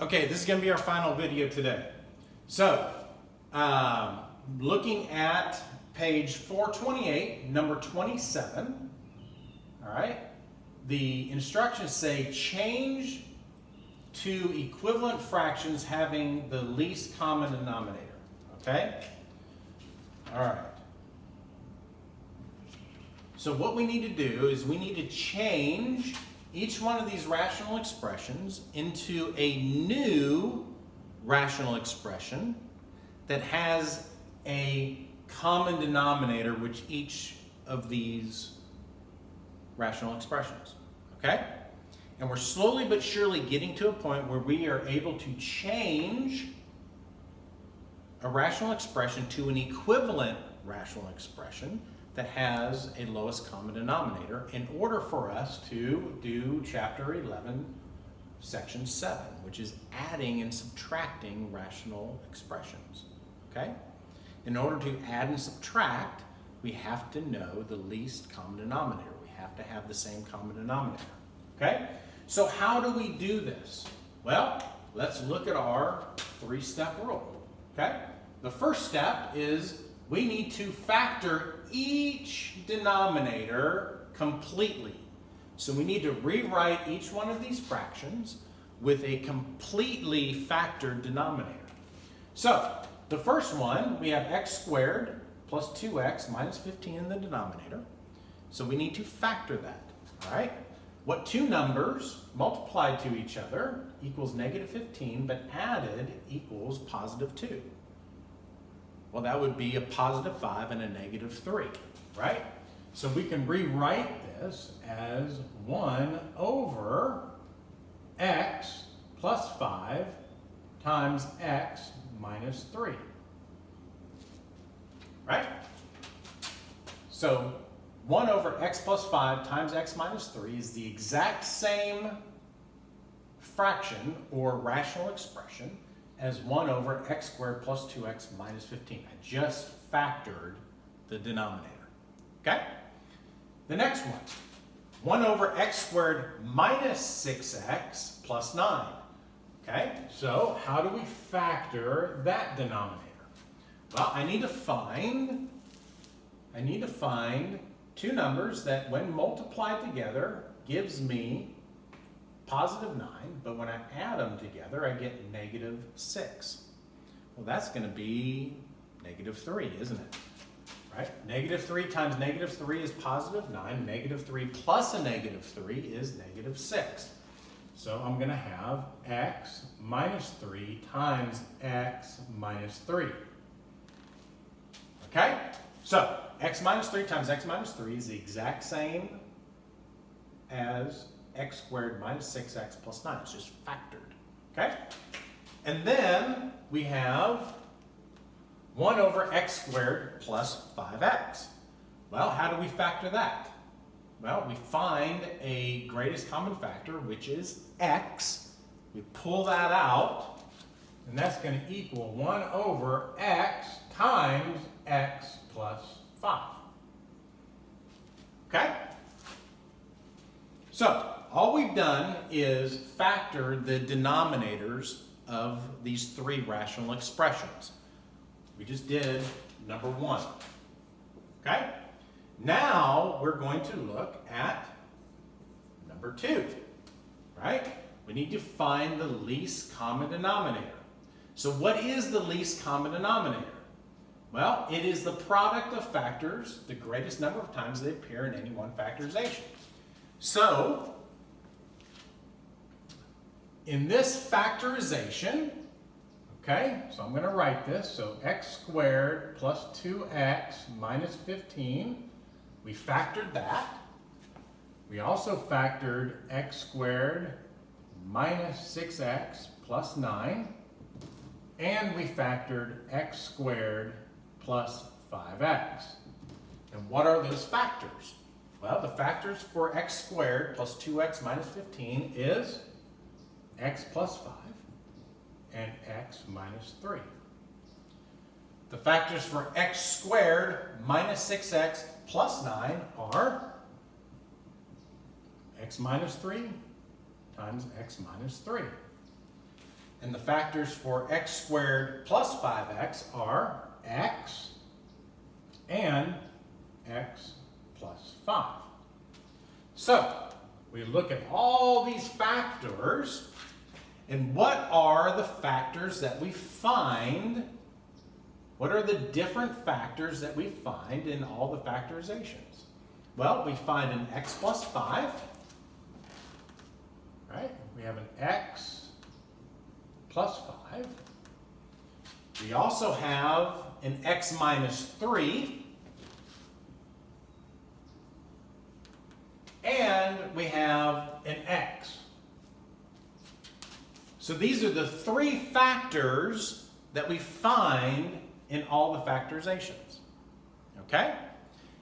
Okay, this is going to be our final video today. So, looking at page 428, number 27, all right, the instructions say change to equivalent fractions having the least common denominator, okay? All right. So what we need to do is we need to change each one of these rational expressions into a new rational expression that has a common denominator with each of these rational expressions, okay? And we're slowly but surely getting to a point where we are able to change a rational expression to an equivalent rational expression that has a lowest common denominator in order for us to do chapter 11, section 7, which is adding and subtracting rational expressions, okay? In order to add and subtract, we have to know the least common denominator. We have to have the same common denominator, okay? So how do we do this? Well, let's look at our three-step rule, okay? The first step is we need to factor each denominator completely. So we need to rewrite each one of these fractions with a completely factored denominator. So the first one, we have x squared plus 2x minus 15 in the denominator. So we need to factor that, all right? What two numbers multiplied to each other equals negative 15, but added equals positive 2? Well, that would be a positive 5 and a negative 3, right? So we can rewrite this as 1 over x plus 5 times x minus 3, right? So 1 over x plus 5 times x minus 3 is the exact same fraction or rational expression as 1 over x squared plus 2x minus 15. I just factored the denominator, okay? The next one, 1 over x squared minus 6x plus 9, okay? So how do we factor that denominator? Well, I need to find two numbers that when multiplied together gives me positive 9, but when I add them together, I get negative 6. Well, that's going to be negative 3, isn't it? Right? Negative 3 times negative 3 is positive 9. Negative 3 plus a negative 3 is negative 6. So I'm going to have x minus 3 times x minus 3. Okay? So x minus 3 times x minus 3 is the exact same as x squared minus 6x plus 9. It's just factored, okay? And then we have 1 over x squared plus 5x. Well, how do we factor that? Well, we find a greatest common factor, which is x. We pull that out, and that's going to equal 1 over x times x plus 5. Okay? So, all we've done is factor the denominators of these three rational expressions. We just did number 1. Okay? Now we're going to look at number 2. Right? We need to find the least common denominator. So what is the least common denominator? Well, it is the product of factors, the greatest number of times they appear in any one factorization. So, in this factorization, okay, so I'm going to write this. So x squared plus 2x minus 15, we factored that. We also factored x squared minus 6x plus 9, and we factored x squared plus 5x. And what are those factors? Well, the factors for x squared plus 2x minus 15 is x plus 5 and x minus 3. The factors for x squared minus 6x plus 9 are x minus 3 times x minus 3. And the factors for x squared plus 5x are x and x plus 5. So, we look at all these factors, and what are the factors that we find? What are the different factors that we find in all the factorizations? Well, we find an x plus 5, right? We have an x plus 5. We also have an x minus 3. And we have an x. So these are the three factors that we find in all the factorizations. Okay?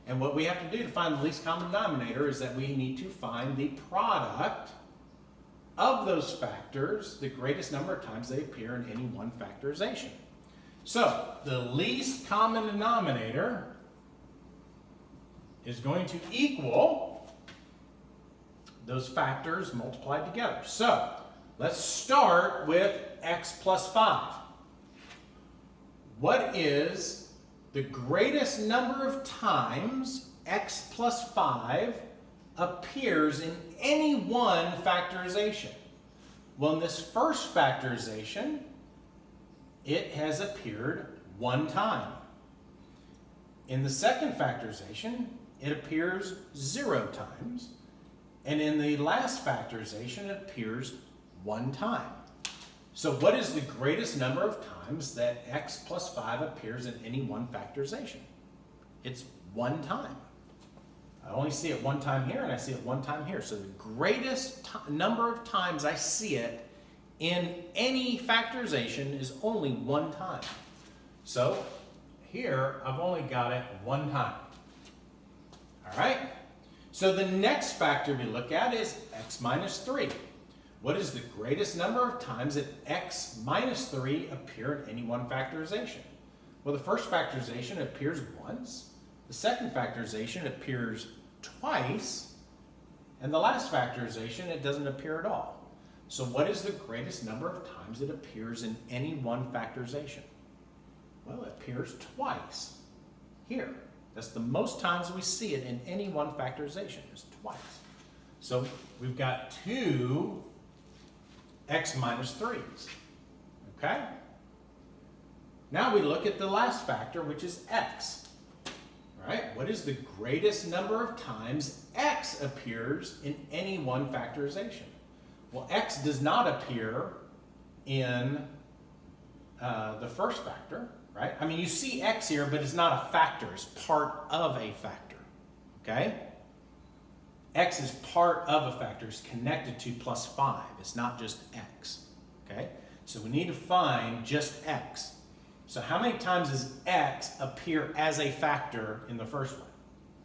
And what we have to do to find the least common denominator is that we need to find the product of those factors the greatest number of times they appear in any one factorization. So the least common denominator is going to equal those factors multiplied together. So let's start with x plus 5. What is the greatest number of times x plus 5 appears in any one factorization? Well, in this first factorization, it has appeared one time. In the second factorization, it appears 0 times. And in the last factorization, it appears one time. So what is the greatest number of times that x plus 5 appears in any one factorization? It's one time. I only see it one time here, and I see it one time here. So the greatest number of times I see it in any factorization is only one time. So here, I've only got it one time. All right? So the next factor we look at is x minus 3. What is the greatest number of times that x minus 3 appear in any one factorization? Well, the first factorization appears once, the second factorization appears twice, and the last factorization it doesn't appear at all. So what is the greatest number of times it appears in any one factorization? Well, it appears twice here. That's the most times we see it in any one factorization, is twice. So we've got two x minus 3's, okay? Now we look at the last factor, which is x, right? What is the greatest number of times x appears in any one factorization? Well, x does not appear in the first factor, right? I mean, you see x here, but it's not a factor. It's part of a factor, okay? X is part of a factor. It's connected to plus 5. It's not just x, okay? So we need to find just x. So how many times does x appear as a factor in the first one?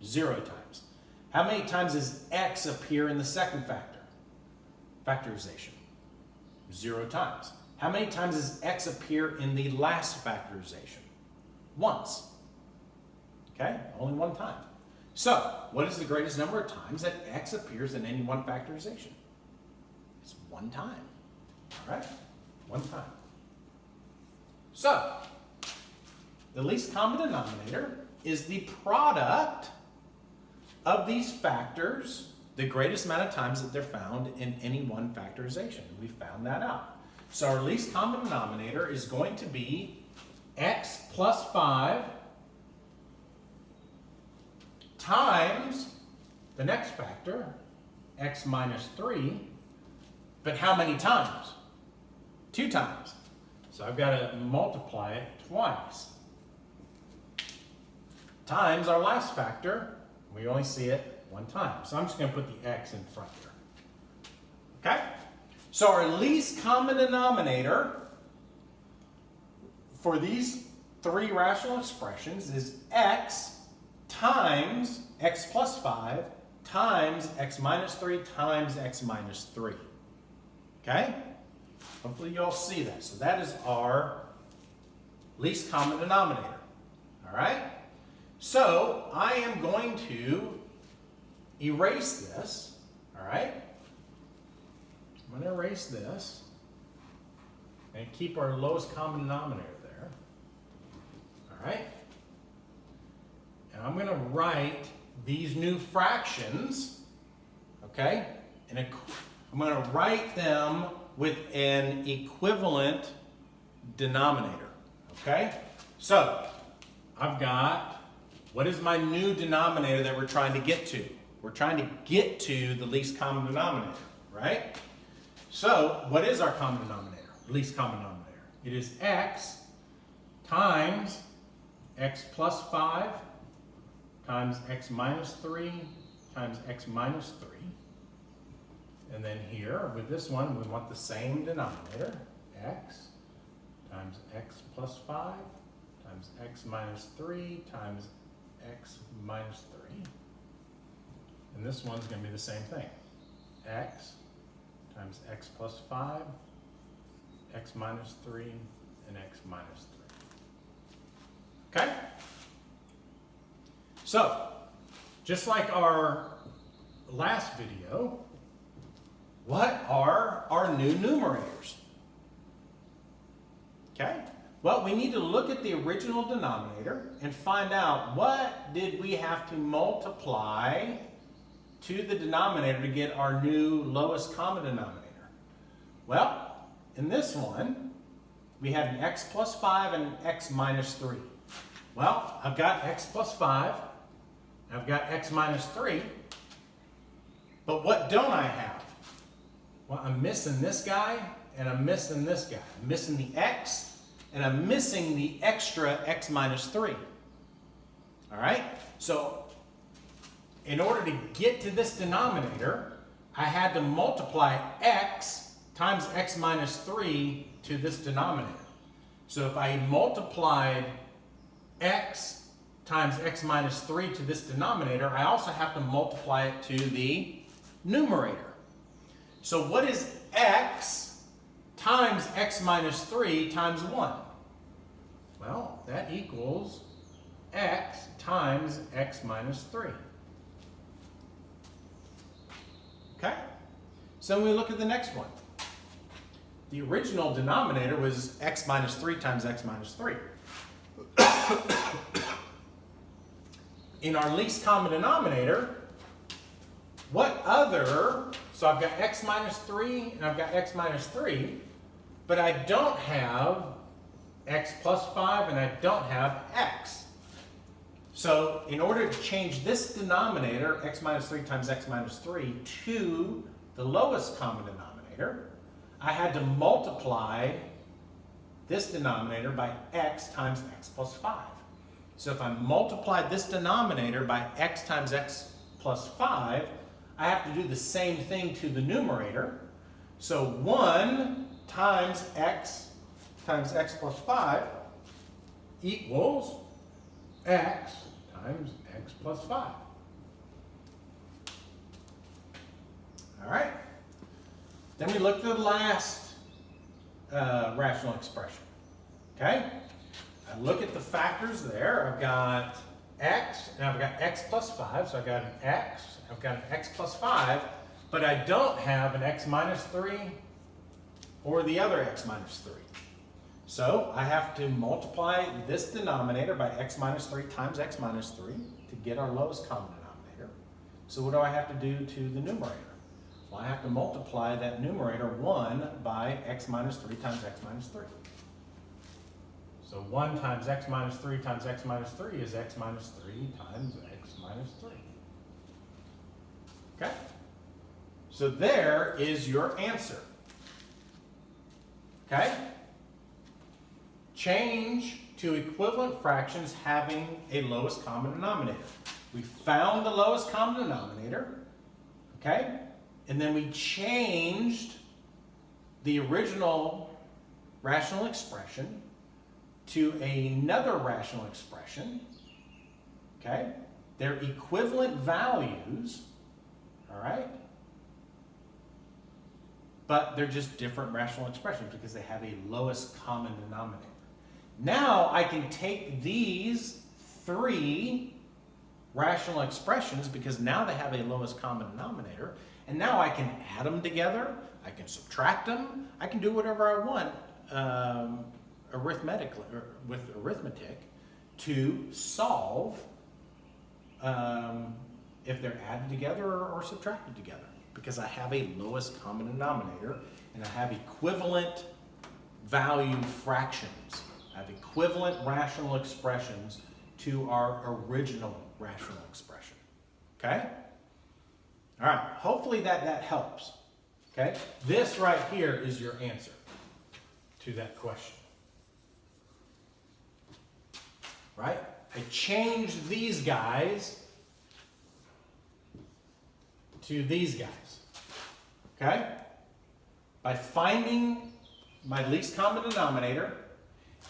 0 times. How many times does x appear in the second factor? Factorization. 0 times. How many times does x appear in the last factorization? Once. Okay? Only one time. So, what is the greatest number of times that x appears in any one factorization? It's one time. All right? One time. So, the least common denominator is the product of these factors, the greatest amount of times that they're found in any one factorization. We found that out. So our least common denominator is going to be x plus 5 times the next factor, x minus 3. But how many times? 2 times. So I've got to multiply it twice. Times our last factor. We only see it one time. So I'm just going to put the x in front here. Okay? So our least common denominator for these 3 rational expressions is x times x plus 5 times x minus 3 times x minus 3. Okay? Hopefully you all see that. So that is our least common denominator. All right? So I am going to erase this. All right? I'm going to erase this. and keep our lowest common denominator there. All right? And I'm going to write these new fractions, okay? And I'm going to write them with an equivalent denominator, okay? So, I've got, what is my new denominator that we're trying to get to? We're trying to get to the least common denominator, right? So, what is our common denominator? Least common denominator. It is x times x plus 5 times x minus 3 times x minus 3. And then here, with this one, we want the same denominator, x times x plus 5 times x minus 3 times x minus 3. And this one's going to be the same thing, x times x plus 5, x minus 3, and x minus 3. Okay? So, just like our last video, what are our new numerators? Okay? Well, we need to look at the original denominator and find out what did we have to multiply to the denominator to get our new lowest common denominator. Well, in this one, we had an x plus 5 and an x minus 3. Well, I've got x plus 5, I've got x minus 3, but what don't I have? Well, I'm missing this guy, and I'm missing this guy. I'm missing the x, and I'm missing the extra x minus 3. All right? So, in order to get to this denominator, I had to multiply x times x minus 3 to this denominator. So if I multiplied x times x minus 3 to this denominator, I also have to multiply it to the numerator. So what is x times x minus 3 times 1? Well, that equals x times x minus 3. Okay? So we look at the next one. The original denominator was x minus 3 times x minus 3. In our least common denominator, what other, so I've got x minus 3 and I've got x minus 3, but I don't have x plus 5 and I don't have x. So in order to change this denominator, x minus 3 times x minus 3, to the lowest common denominator, I had to multiply this denominator by x times x plus 5. So if I multiply this denominator by x times x plus 5, I have to do the same thing to the numerator. So 1 times x plus 5 equals x times x plus 5. All right. Then we look at the last rational expression. Okay? I look at the factors there. I've got x, and I've got x plus 5. So I've got an x, I've got an x plus 5, but I don't have an x minus 3 or the other x minus 3. So I have to multiply this denominator by x minus 3 times x minus 3 to get our lowest common denominator. So what do I have to do to the numerator? Well, I have to multiply that numerator 1 by x minus 3 times x minus 3. So 1 times x minus 3 times x minus 3 is x minus 3 times x minus 3. Okay? So there is your answer. Okay? Change to equivalent fractions having a lowest common denominator. We found the lowest common denominator, okay? And then we changed the original rational expression to another rational expression, okay? They're equivalent values, all right? But they're just different rational expressions because they have a lowest common denominator. Now I can take these three rational expressions because now they have a lowest common denominator, and now I can add them together, I can subtract them, I can do whatever I want arithmetic to solve if they're added together or subtracted together, because I have a lowest common denominator and I have equivalent value fractions. I have equivalent rational expressions to our original rational expression. Okay? All right, hopefully that helps. Okay? This right here is your answer to that question. Right? I changed these guys to these guys. Okay? By finding my least common denominator,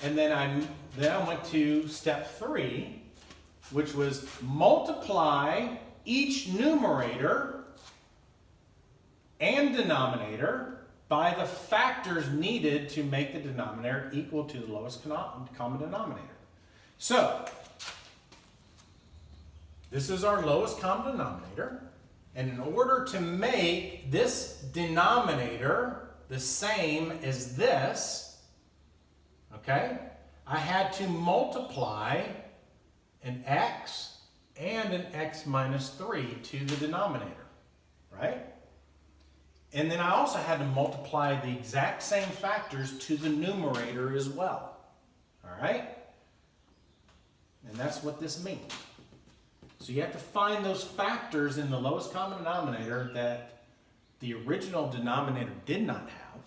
and then I went to step 3, which was multiply each numerator and denominator by the factors needed to make the denominator equal to the lowest common denominator. So, this is our lowest common denominator, and in order to make this denominator the same as this, okay, I had to multiply an x and an x minus 3 to the denominator, right? And then I also had to multiply the exact same factors to the numerator as well, all right? And that's what this means. So you have to find those factors in the lowest common denominator that the original denominator did not have.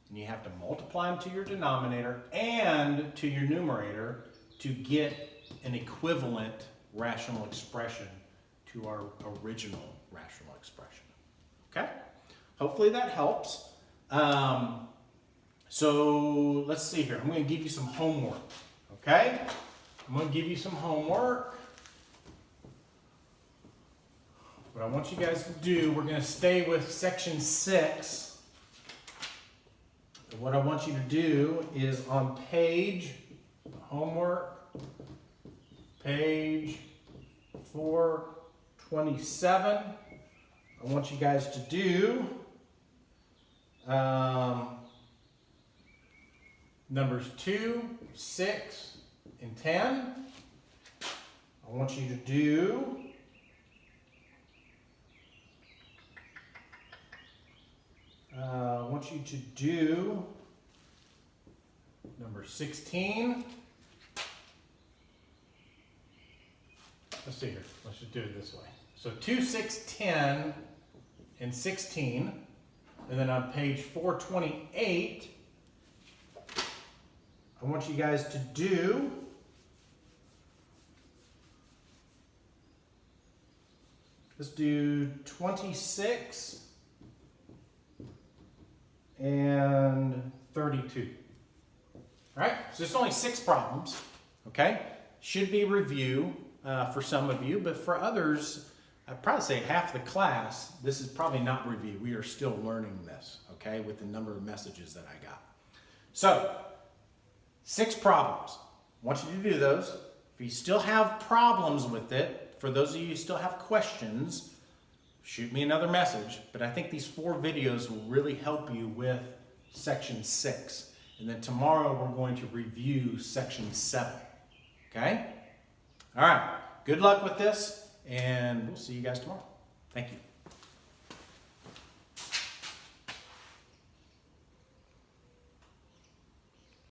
And you have to multiply them to your denominator and to your numerator to get an equivalent rational expression to our original rational expression. Okay? Hopefully that helps. So let's see here. I'm going to give you some homework. Okay? I'm going to give you some homework. What I want you guys to do, we're going to stay with section 6. And what I want you to do is on page, homework, page 427, I want you guys to do numbers 2, 6, and 10. I want you to do number 16. Let's see here. Let's just do it this way. So 2, 6, 10, and 16. And then on page 428, I want you guys to do let's do 26 and 32. All right, so it's only 6 problems, okay? Should be review for some of you, but for others, I'd probably say half the class, this is probably not review. We are still learning this, okay, with the number of messages that I got. So, 6 problems. I want you to do those. If you still have problems with it, for those of you who still have questions, shoot me another message. But I think these 4 videos will really help you with section 6. And then tomorrow we're going to review section 7. Okay? All right. Good luck with this, and we'll see you guys tomorrow. Thank you.